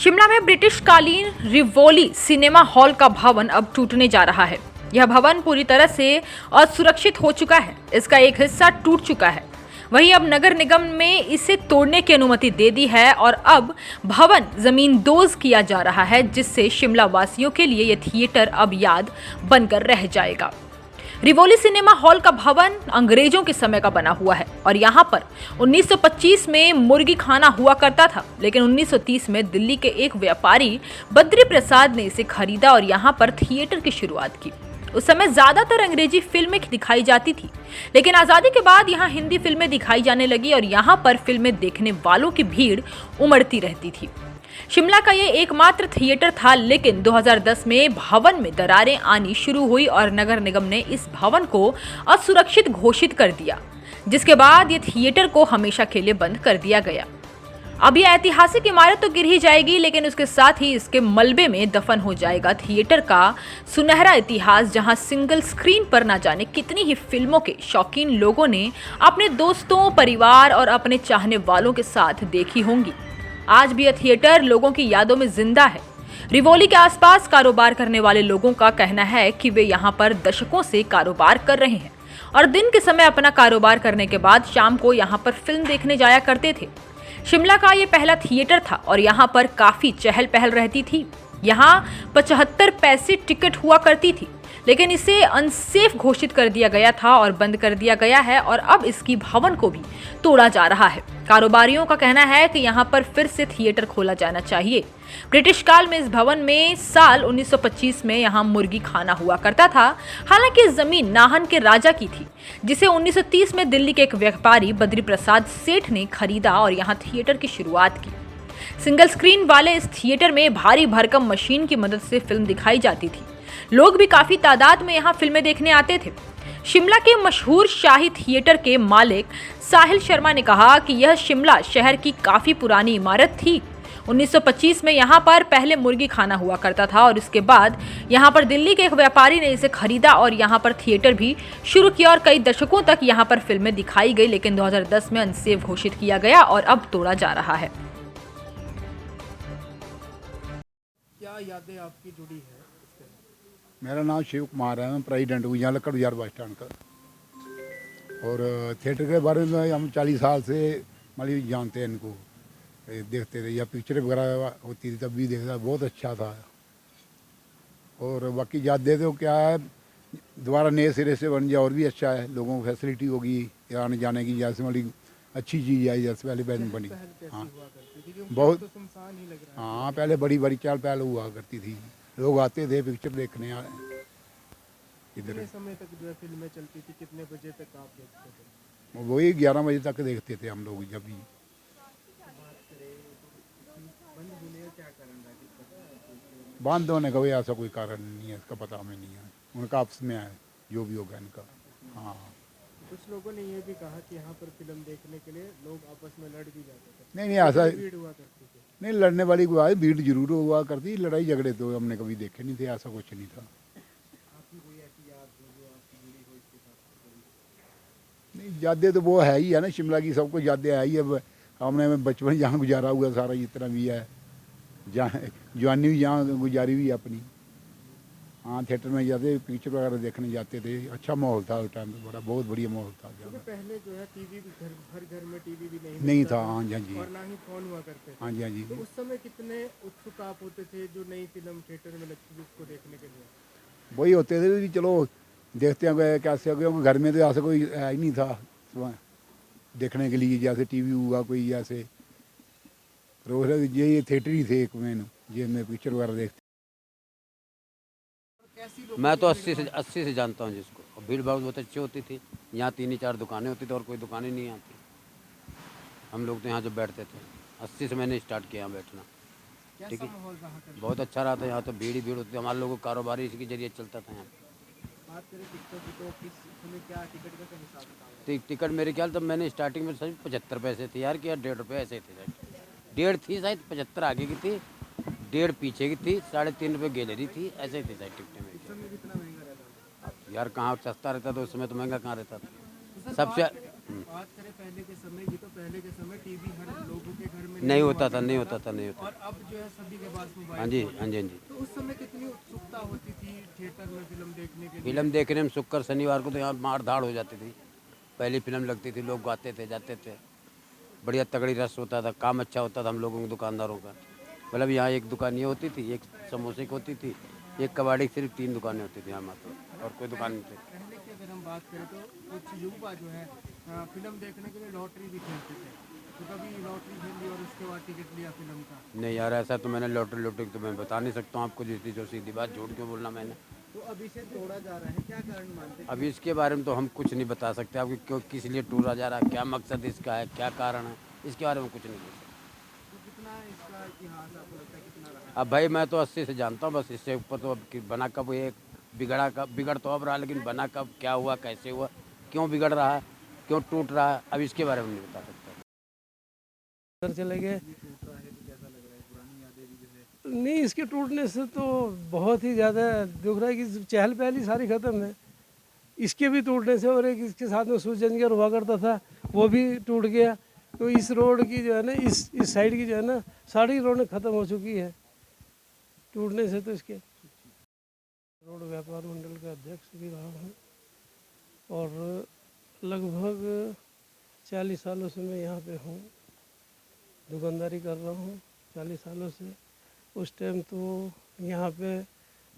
शिमला में ब्रिटिश कालीन Rivoli cinema hall का भवन अब टूटने जा रहा है। यह भवन पूरी तरह से असुरक्षित हो चुका है। इसका एक हिस्सा टूट चुका है। वहीं अब नगर निगम ने इसे तोड़ने की अनुमति दे दी है और अब भवन जमींदोज किया जा रहा है, जिससे शिमला वासियों के लिए यह थिएटर अब याद बनकर रह जाएगा। रिवोली सिनेमा हॉल का भवन अंग्रेजों के समय का बना हुआ है और यहाँ पर 1925 में मुर्गी खाना हुआ करता था, लेकिन 1930 में दिल्ली के एक व्यापारी बद्री प्रसाद ने इसे खरीदा और यहाँ पर थिएटर की शुरुआत की। उस समय ज्यादातर अंग्रेजी फिल्में दिखाई जाती थी, लेकिन आजादी के बाद यहाँ हिंदी फिल्में दिखाई जाने लगी और यहाँ पर फिल्में देखने वालों की भीड़ उमड़ती रहती थी। शिमला का ये एकमात्र थिएटर था, लेकिन 2010 में भवन में दरारें आनी शुरू हुई और नगर निगम ने इस भवन को असुरक्षित घोषित कर दिया, जिसके बाद ये थिएटर को हमेशा के लिए बंद कर दिया गया। अब यह ऐतिहासिक इमारत तो गिर ही जाएगी, लेकिन उसके साथ ही इसके मलबे में दफन हो जाएगा थिएटर का सुनहरा इतिहास, जहां सिंगल स्क्रीन पर ना जाने कितनी ही फिल्मों के शौकीन लोगों ने अपने दोस्तों, परिवार और अपने चाहने वालों के साथ देखी होंगी। आज भी यह थिएटर लोगों की यादों में जिंदा है। रिवोली के आसपास कारोबार करने वाले लोगों का कहना है कि वे यहाँ पर दशकों से कारोबार कर रहे हैं और दिन के समय अपना कारोबार करने के बाद शाम को यहाँ पर फिल्म देखने जाया करते थे। शिमला का ये पहला थिएटर था और यहाँ पर काफी चहल पहल रहती थी। यहाँ 75 पैसे टिकट हुआ करती थी, लेकिन इसे अनसेफ घोषित कर दिया गया था और बंद कर दिया गया है और अब इसकी भवन को भी तोड़ा जा रहा है। कारोबारियों का कहना है कि यहाँ पर फिर से थिएटर खोला जाना चाहिए। ब्रिटिश काल में इस भवन में साल 1925 में यहाँ मुर्गी खाना हुआ करता था। हालांकि इस जमीन नाहन के राजा की थी, जिसे 1930 में दिल्ली के एक व्यापारी बद्री प्रसाद सेठ ने खरीदा और यहाँ थिएटर की शुरुआत की। सिंगल स्क्रीन वाले इस थिएटर में भारी भरकम मशीन की मदद से फिल्म दिखाई जाती थी। लोग भी काफी तादाद में यहाँ फिल्में देखने आते थे। शिमला के मशहूर शाही थिएटर के मालिक साहिल शर्मा ने कहा कि यह शिमला शहर की काफी पुरानी इमारत थी। 1925 में यहाँ पर पहले मुर्गी खाना हुआ करता था और इसके बाद यहाँ पर दिल्ली के एक व्यापारी ने इसे खरीदा और यहाँ पर थिएटर भी शुरू किया और कई दशकों तक यहाँ पर फिल्में दिखाई गई, लेकिन 2010 में अनसेफ घोषित किया गया और अब तोड़ा जा रहा है। क्या यादें आपकी जुड़ी है? मेरा नाम शिव कुमार है, मैं प्रेसिडेंट हूँ यहाँ लक्कड़ बाजार बस स्टैंड का। और थिएटर के बारे में हम 40 साल से मतलब जानते हैं इनको, देखते थे या पिक्चर वगैरह होती थी तब भी देखता, बहुत अच्छा था। और बाकी यादें तो क्या है, दोबारा नए सिरे से बन जाए और भी अच्छा है। लोगों को फैसिलिटी होगी आने जाने की, जैसे मतलब अच्छी चीज़ आई जैसे पहले बनी। हाँ बहुत, हाँ पहले बड़ी बड़ी चाल पहले हुआ करती थी, लोग आते थे पिक्चर देखने। इधर समय तक जो फिल्में चलती थी, कितने बजे तक आप देखते थे? वही 11 बजे तक देखते थे हम लोग। जब भी बंद होने का कोई ऐसा कोई कारण नहीं है, इसका पता हमें नहीं है। उनका आपस में है जो भी होगा इनका। हाँ कुछ लोगों ने ये भी कहा कि यहाँ पर फिल्म देखने के लिए लोग आपस में लड़ भी जाते थे। नहीं ऐसा भीड़ हुआ करती थी। नहीं, लड़ने वाली कोई आए, भीड़ जरूर हुआ करती, लड़ाई झगड़े तो हमने कभी देखे नहीं थे, ऐसा कुछ नहीं था। नहीं यादें तो वो है ही है ना, शिमला की सबको यादें है ही। अब हमने बचपन जहाँ गुजारा हुआ सारा जितना भी है, जहाँ जवानी भी यहाँ गुजारी हुई अपनी। हाँ थिएटर में जाते, पिक्चर वगैरह देखने जाते थे, अच्छा माहौल था उस टाइम, बड़ा बहुत बढ़िया माहौल था। पहले जो है टीवी भी हर घर में टीवी भी नहीं था। हाँ जी, और ना ही फोन हुआ करते थे। हाँ जी। तो उस समय कितने उत्सुक आप होते थे जो नई फिल्म थिएटर में लगती थी उसको देखने के लिए? वही होते थे कि चलो देखते हैं कैसे हो गया। घर में तो ऐसा कोई है ही नहीं था देखने के लिए, जैसे टीवी हुआ कोई, जैसे रोज ये थिएटर ही थे एक मेन, जिसमें पिक्चर वगैरह देखते। मैं तो 80 से जानता हूँ जिसको। और भीड़ भाड़ बहुत अच्छी होती थी। यहाँ 3-4 दुकानें होती थी और कोई दुकानें नहीं आती। हम लोग तो यहाँ जब बैठते थे 80 से मैंने स्टार्ट किया यहाँ बैठना। ठीक है, बहुत अच्छा रहा था। यहाँ तो भीड़ ही भीड़ होती थी। हमारे लोगों का कारोबार इसके जरिए चलता था यहाँ। बात करें टिकट की तो क्या टिकट का हिसाब था? टिकट मेरे ख्याल तब मैंने स्टार्टिंग में शायद 75 पैसे थे यार, कि यार 1.5 रुपये ऐसे थे शायद। 1.5 थी शायद, 75 आगे की थी, 1.5 पीछे की थी, 3.5 रुपये गैलरी थी, ऐसे थी शायद टिकटें में। कितना महंगा रहता था? यार कहाँ सस्ता रहता था उस समय, तो महंगा कहाँ रहता था। सबसे बात करें पहले के समय की, तो पहले के समय टीवी हर लोगों के घर में नहीं होता था, हुआ नहीं करता होता था, नहीं होता। और अब जो है सभी के पास हाँ मोबाइल जी, फोन है। हाँ जी, हाँ जी। तो उस समय कितनी उत्सुकता होती थी थिएटर में फिल्म देखने के लिए। फिल्म देखने में शुक्र शनिवार को तो यहाँ मार धाड़ हो जाती थी। पहली फिल्म लगती थी, लोग गाते थे, जाते थे, बढ़िया तगड़ी रस होता था, काम अच्छा होता था हम लोगों के दुकानदारों का। मतलब यहाँ एक दुकान ये होती थी, एक समोसे की होती थी, एक कबाड़ी की, सिर्फ 3 दुकानें होती थी यहाँ मात्र, और कोई दुकान नहीं थी। पहले की अगर हम बात करें तो कुछ युवा जो है फिल्म देखने के लिए लॉटरी भी खेलते थे। तो कभी लॉटरी खेल ली और उसके बाद टिकट लिया फिल्म का। नहीं यार, ऐसा तो मैंने लॉटरी तो मैं बता नहीं सकता हूँ आपको, जितनी जो सीधी बात, झूठ क्यों बोलना मैंने। तो अब इसे तोड़ा जा रहा है, क्या कारण मानते हैं? अभी इसके बारे में तो हम कुछ नहीं बता सकते आपको, क्यों किस लिए टूटा जा रहा है, क्या मकसद इसका है, क्या कारण है, इसके बारे में कुछ नहीं बोल सकते। तो कितना इसका इतिहास आपको लगता है कितना रहा है? अब भाई मैं तो 80 से जानता हूँ, बस इससे ऊपर तो अब बना कब ये बिगड़ तो अब रहा, लेकिन बना कब, क्या हुआ, कैसे हुआ, क्यों बिगड़ रहा है, क्यों टूट रहा है, अब इसके बारे में नहीं बता सकता। उधर चले गए। टूट रहा है तो कैसा लग रहा है? पुरानी यादें भी जो है। नहीं, इसके टूटने से तो बहुत ही ज़्यादा दुख रहा है कि चहल पहल ही सारी ख़त्म है। इसके भी टूटने से, और एक इसके साथ में सूरजंजर हुआ करता था, वो भी टूट गया। तो इस रोड की जो है ना, इस साइड की जो है ना, सारी रोड ख़त्म हो चुकी है टूटने से। तो इसके रोड व्यापार मंडल का अध्यक्ष भी रहा हूँ और लगभग 40 सालों से मैं यहाँ पे हूँ, दुकानदारी कर रहा हूँ 40 सालों से। उस टाइम तो यहाँ पे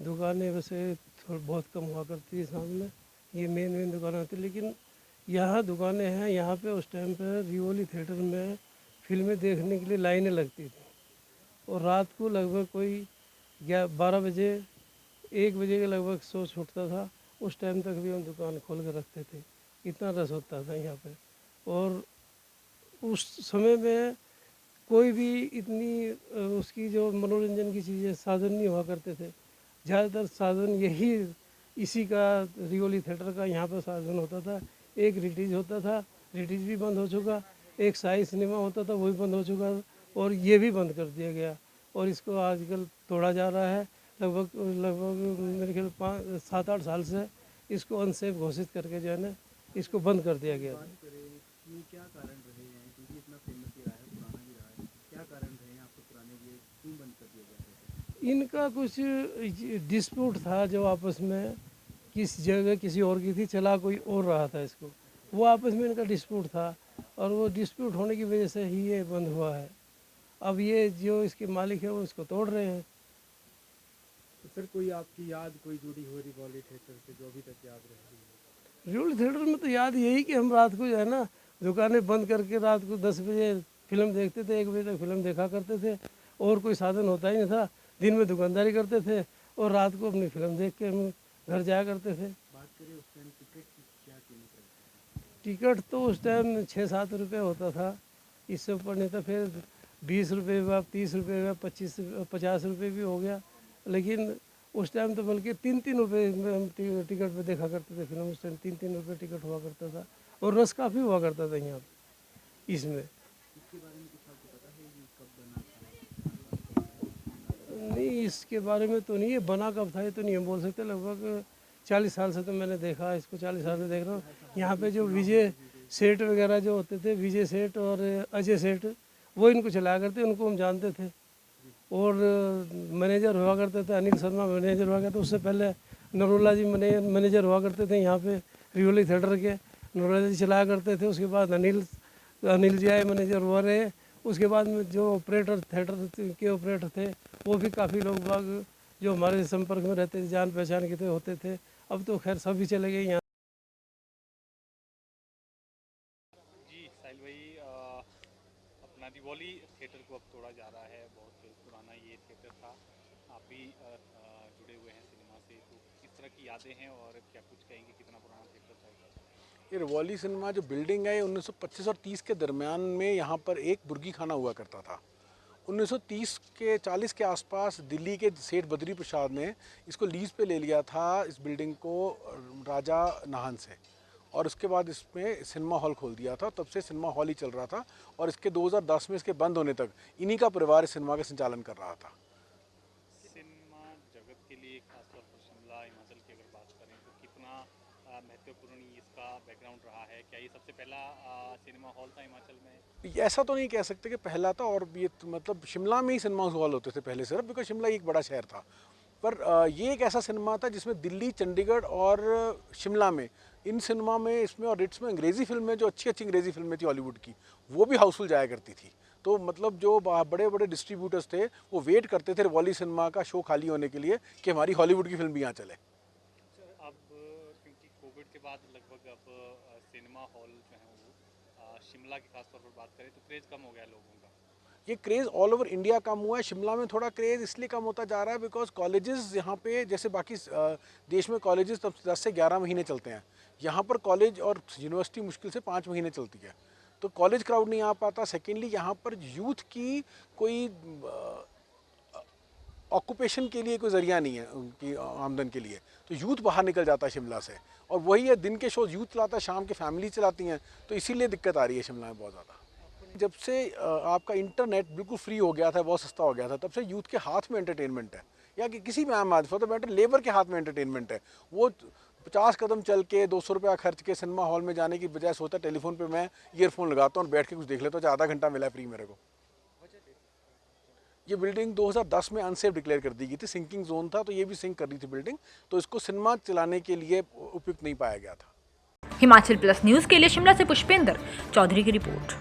दुकानें वैसे बहुत कम हुआ करती थी सामने, ये मेन दुकानें होती, लेकिन यहाँ दुकानें हैं। यहाँ पे उस टाइम पे रिवोली थिएटर में फिल्में देखने के लिए लाइनें लगती थी, और रात को लगभग कोई 12 बजे 1 बजे के लगभग शो छूटता था। उस टाइम तक भी हम दुकान खोल कर रखते थे, इतना रस होता था यहाँ पे। और उस समय में कोई भी इतनी उसकी जो मनोरंजन की चीज़ें साधन नहीं हुआ करते थे। ज़्यादातर साधन यही इसी का रिवोली थिएटर का यहाँ पर साधन होता था। एक रिटीज होता था, रिटीज भी बंद हो चुका, एक साई सिनेमा होता था, वो भी बंद हो चुका, और ये भी बंद कर दिया गया। और इसको आजकल तोड़ा जा रहा है। लगभग मेरे ख्याल 7-8 साल से इसको अनसेफ घोषित करके जो है ना, इसको बंद कर दिया गया। ये क्या कारण रहे हैं, क्योंकि इतना फेमस भी रहा है, पुराना भी रहा है, क्या कारण रहे हैं आपको पुराने ये क्यों बंद कर दिया गया? इनका कुछ डिस्प्यूट था, जो आपस में किस जगह किसी और की थी, चला कोई और रहा था इसको, वो आपस में इनका डिस्प्यूट था, और वो डिस्प्यूट होने की वजह से ही ये बंद हुआ है। अब ये जो इसके मालिक है वो इसको तोड़ रहे हैं। तो फिर कोई आपकी याद कोई जुड़ी हो रिवॉली थिएटर से जो अभी तक याद रह रही है? रिवोली थिएटर में तो याद यही कि हम रात को जो है ना, दुकानें बंद करके रात को 10 बजे फिल्म देखते थे, 1 बजे तक फिल्म देखा करते थे, और कोई साधन होता ही नहीं था। दिन में दुकानदारी करते थे और रात को अपनी फिल्म देख के हम घर जाया करते थे। बात करें उस टाइम टिकट की क्या कीमत है? टिकट तो उस टाइम 6-7 रुपये होता था, इससे ऊपर नहीं था। फिर 20 रुपये हुआ, 30 रुपये हुआ, 50 रुपये भी हो गया। लेकिन उस टाइम तो बल्कि 3-3 रुपये में हम टिकट पे देखा करते थे फिल्म। उस टाइम 3-3 रुपये टिकट हुआ करता था, और रस काफ़ी हुआ करता था यहाँ पे इसमें। इसके बारे में कुछ आपको पता है कि कब बना था? नहीं, इसके बारे में तो नहीं, ये बना कब था ये तो नहीं हम बोल सकते। लगभग 40 साल से तो मैंने देखा इसको, 40 साल से देख रहा हूँ। यहाँ पे जो विजय सेठ वगैरह जो होते थे, विजय सेठ और अजय सेठ, वो इनको चलाया करते, उनको हम जानते थे। और मैनेजर हुआ करते थे, अनिल शर्मा मैनेजर हुआ करते। उससे पहले नरोला जी मैनेजर हुआ करते थे यहाँ पे रिवोली थिएटर के, नरोला जी चलाया करते थे। उसके बाद अनिल जी आए, मैनेजर हुआ रहे। उसके बाद में जो ऑपरेटर थिएटर के ऑपरेटर थे, वो भी काफ़ी लोग बाग जो हमारे संपर्क में रहते थे, जान पहचान के थे, होते थे। अब तो खैर सभी चले गए यहाँ। जी साहिल भाई, अपना रिवॉली थिएटर को अब तोड़ा जा रहा है। बहुत पुराना ये थिएटर था, आप भी जुड़े हुए हैं सिनेमा से, तो किस तरह की यादें हैं और क्या कुछ कहेंगे, कितना पुराना थिएटर था? ये रिवॉली सिनेमा जो बिल्डिंग है, 1925 और 30 के दरमियान में यहाँ पर एक बुर्गी खाना हुआ करता था। 1930 के 40 के आसपास दिल्ली के सेठ बद्री प्रसाद ने इसको लीज पे ले लिया था, इस बिल्डिंग को राजा नाहन से, और उसके बाद इसमें सिनेमा हॉल खोल दिया था। तब से सिनेमा हॉल ही चल रहा था, और इसके 2010 में इसके बंद होने तक इन्हीं का परिवार इस सिनेमा का संचालन कर रहा था। सिनेमा जगत के लिए खासतौर पर शिमला हिमाचल की अगर बात करें तो कितना महत्वपूर्ण इसका आपका बैकग्राउंड रहा है? क्या ये सबसे पहला सिनेमा हॉल था हिमाचल में? ऐसा तो नहीं कह सकते कि पहला था, और ये मतलब शिमला में ही सिनेमा हॉल होते थे पहले सिर्फ, बिकॉज शिमला एक बड़ा शहर था। पर ये एक ऐसा सिनेमा था जिसमें दिल्ली, चंडीगढ़ और शिमला में, इन सिनेमा में, इसमें और रिट्स में अंग्रेज़ी फिल्में, जो अच्छी अच्छी अंग्रेज़ी फिल्में थी हॉलीवुड की, वो भी हाउसफुल जाया करती थी। तो मतलब जो बड़े बड़े डिस्ट्रीब्यूटर्स थे वो वेट करते थे रिवॉली सिनेमा का शो खाली होने के लिए कि हमारी हॉलीवुड की फिल्म भी यहाँ चले। अब क्योंकि कोविड के बाद लगभग अब सिनेमा हॉल जो है वो शिमला की खासतौर पर बात करें तो क्रेज़ कम हो गया लोगों का। ये क्रेज़ ऑल ओवर इंडिया कम हुआ है। शिमला में थोड़ा क्रेज़ इसलिए कम होता जा रहा है बिकॉज कॉलेजेस यहाँ पे, जैसे बाकी देश में कॉलेजेस तब 10 से 11 महीने चलते हैं, यहाँ पर कॉलेज और यूनिवर्सिटी मुश्किल से 5 महीने चलती है, तो कॉलेज क्राउड नहीं आ पाता। सेकेंडली यहाँ पर यूथ की कोई ऑक्यूपेशन के लिए कोई ज़रिया नहीं है उनकी आमदन के लिए, तो यूथ बाहर निकल जाता है शिमला से, और वही है दिन के शो यूथ चलाता है, शाम के फैमिली चलाती हैं, तो इसीलिए दिक्कत आ रही है शिमला में बहुत ज़्यादा। जब से आपका इंटरनेट बिल्कुल फ्री हो गया था, बहुत सस्ता हो गया था, तब से यूथ के हाथ में एंटरटेनमेंट है, या कि किसी भी आम आदमी फॉर द मैटर लेबर के हाथ में एंटरटेनमेंट है। वो 50 कदम चल के 200 रुपया खर्च के सिनेमा हॉल में जाने की बजाय सोचता टेलीफोन पे मैं ईयरफोन लगाता हूँ और बैठ के कुछ देख लेता हूँ, चाहे आधा घंटा मिला फ्री मेरे को। ये बिल्डिंग 2010 में अनसेफ डिक्लेयर कर दी गई थी, सिंकिंग जोन था, तो ये भी सिंक कर रही थी बिल्डिंग, तो इसको सिनेमा चलाने के लिए उपयुक्त नहीं पाया गया था। हिमाचल प्लस न्यूज के लिए शिमला से पुष्पेंद्र चौधरी की रिपोर्ट।